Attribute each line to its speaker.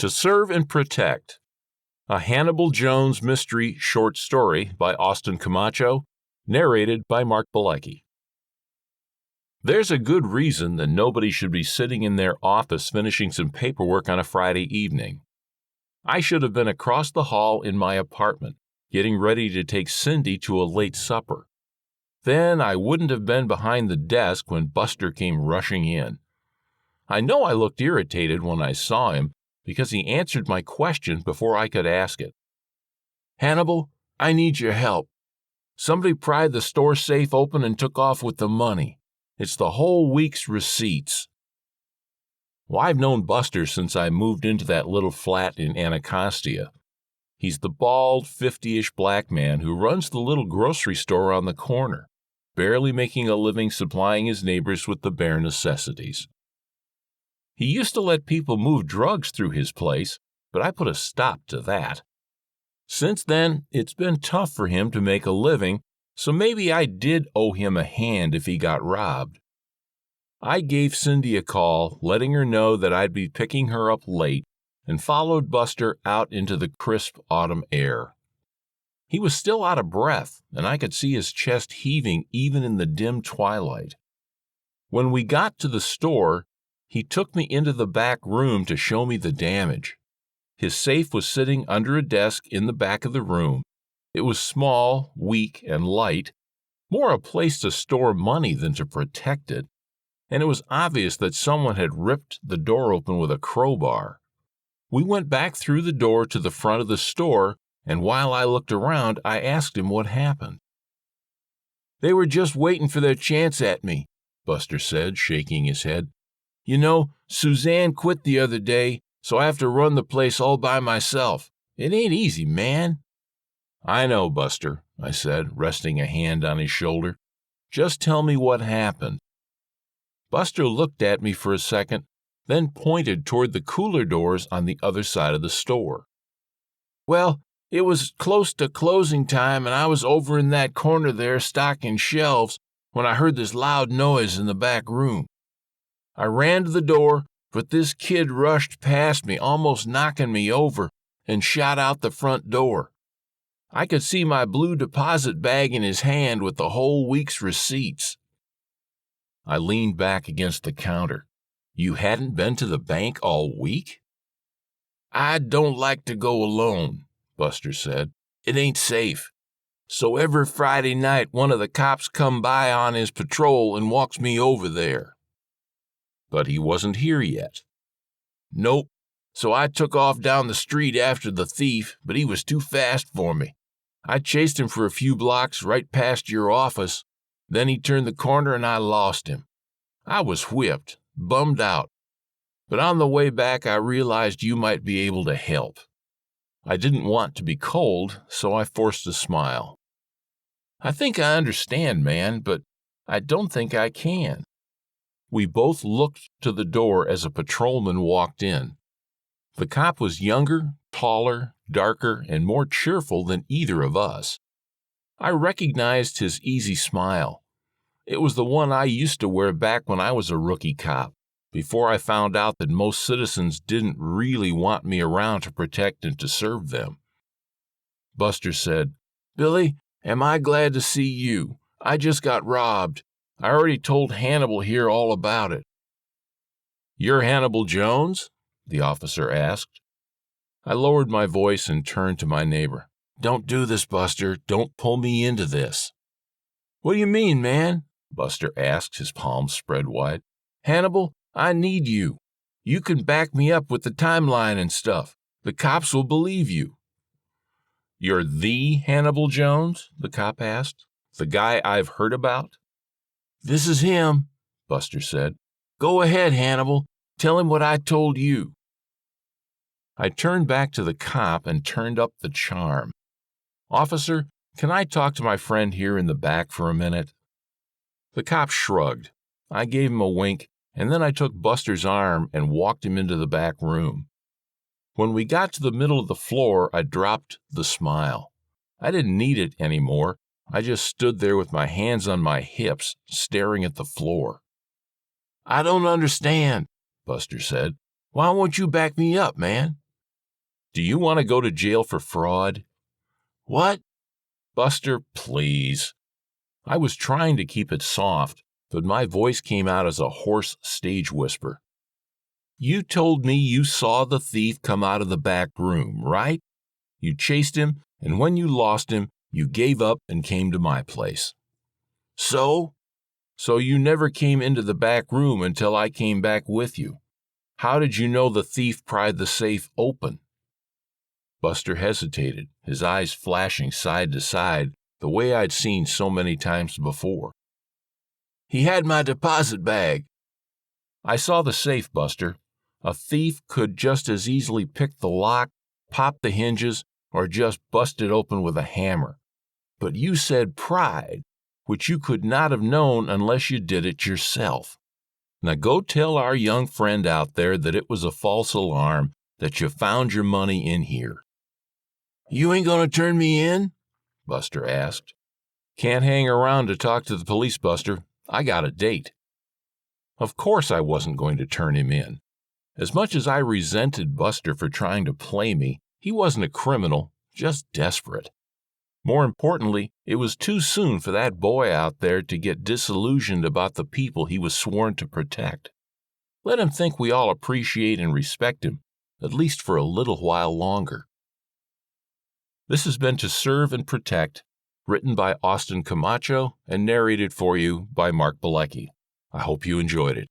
Speaker 1: To Serve and Protect, a Hannibal Jones mystery short story by Austin Camacho, narrated by Mark Balecki. There's a good reason that nobody should be sitting in their office finishing some paperwork on a Friday evening. I should have been across the hall in my apartment, getting ready to take Cindy to a late supper. Then I wouldn't have been behind the desk when Buster came rushing in. I know I looked irritated when I saw him because he answered my question before I could ask it. "Hannibal, I need your help. Somebody pried the store safe open and took off with the money. It's the whole week's receipts." Well, I've known Buster since I moved into that little flat in Anacostia. He's the bald, 50-ish black man who runs the little grocery store on the corner, barely making a living supplying his neighbors with the bare necessities. He used to let people move drugs through his place, but I put a stop to that. Since then, it's been tough for him to make a living, so maybe I did owe him a hand if he got robbed. I gave Cindy a call, letting her know that I'd be picking her up late, and followed Buster out into the crisp autumn air. He was still out of breath, and I could see his chest heaving even in the dim twilight. When we got to the store, he took me into the back room to show me the damage. His safe was sitting under a desk in the back of the room. It was small, weak, and light, more a place to store money than to protect it, and it was obvious that someone had ripped the door open with a crowbar. We went back through the door to the front of the store, and while I looked around, I asked him what happened. "They were just waiting for their chance at me," Buster said, shaking his head. "You know, Suzanne quit the other day, so I have to run the place all by myself. It ain't easy, man." "I know, Buster," I said, resting a hand on his shoulder. "Just tell me what happened." Buster looked at me for a second, then pointed toward the cooler doors on the other side of the store. "Well, it was close to closing time, and I was over in that corner there stocking shelves when I heard this loud noise in the back room. I ran to the door, but this kid rushed past me, almost knocking me over, and shot out the front door. I could see my blue deposit bag in his hand with the whole week's receipts." I leaned back against the counter. "You hadn't been to the bank all week?" "I don't like to go alone," Buster said. "It ain't safe. So every Friday night one of the cops come by on his patrol and walks me over there." "But he wasn't here yet." "Nope. So I took off down the street after the thief, but he was too fast for me. I chased him for a few blocks right past your office. Then he turned the corner and I lost him. I was whipped, bummed out. But on the way back, I realized you might be able to help." I didn't want to be cold, so I forced a smile. "I think I understand, man, but I don't think I can." We both looked to the door as a patrolman walked in. The cop was younger, taller, darker, and more cheerful than either of us. I recognized his easy smile. It was the one I used to wear back when I was a rookie cop, before I found out that most citizens didn't really want me around to protect and to serve them. Buster said, "Billy, am I glad to see you. I just got robbed. I already told Hannibal here all about it." "You're Hannibal Jones?" the officer asked. I lowered my voice and turned to my neighbor. "Don't do this, Buster. Don't pull me into this." "What do you mean, man?" Buster asked, his palms spread wide. "Hannibal, I need you. You can back me up with the timeline and stuff. The cops will believe you." "You're the Hannibal Jones?" the cop asked. "The guy I've heard about?" "This is him," Buster said. "Go ahead, Hannibal. Tell him what I told you." I turned back to the cop and turned up the charm. "Officer, can I talk to my friend here in the back for a minute?" The cop shrugged. I gave him a wink, and then I took Buster's arm and walked him into the back room. When we got to the middle of the floor, I dropped the smile. I didn't need it anymore. I just stood there with my hands on my hips, staring at the floor. "I don't understand," Buster said. "Why won't you back me up, man? Do you want to go to jail for fraud?
Speaker 2: What?
Speaker 1: Buster, please. I was trying to keep it soft, but my voice came out as a hoarse stage whisper. You told me you saw the thief come out of the back room, right? You chased him, and when you lost him, you gave up and came to my place.
Speaker 2: So?
Speaker 1: So you never came into the back room until I came back with you. How did you know the thief pried the safe open? Buster hesitated, his eyes flashing side to side the way I'd seen so many times before.
Speaker 2: He had my deposit bag.
Speaker 1: I saw the safe, Buster. A thief could just as easily pick the lock, pop the hinges, or just bust it open with a hammer. But you said pried, which you could not have known unless you did it yourself. Now go tell our young friend out there that it was a false alarm, that you found your money in here.
Speaker 2: You ain't gonna turn me in?
Speaker 1: Buster asked. Can't hang around to talk to the police, Buster. I got a date. Of course I wasn't going to turn him in. As much as I resented Buster for trying to play me, he wasn't a criminal, just desperate. More importantly, it was too soon for that boy out there to get disillusioned about the people he was sworn to protect. Let him think we all appreciate and respect him, at least for a little while longer. This has been To Serve and Protect, written by Austin Camacho and narrated for you by Mark Bilecki. I hope you enjoyed it.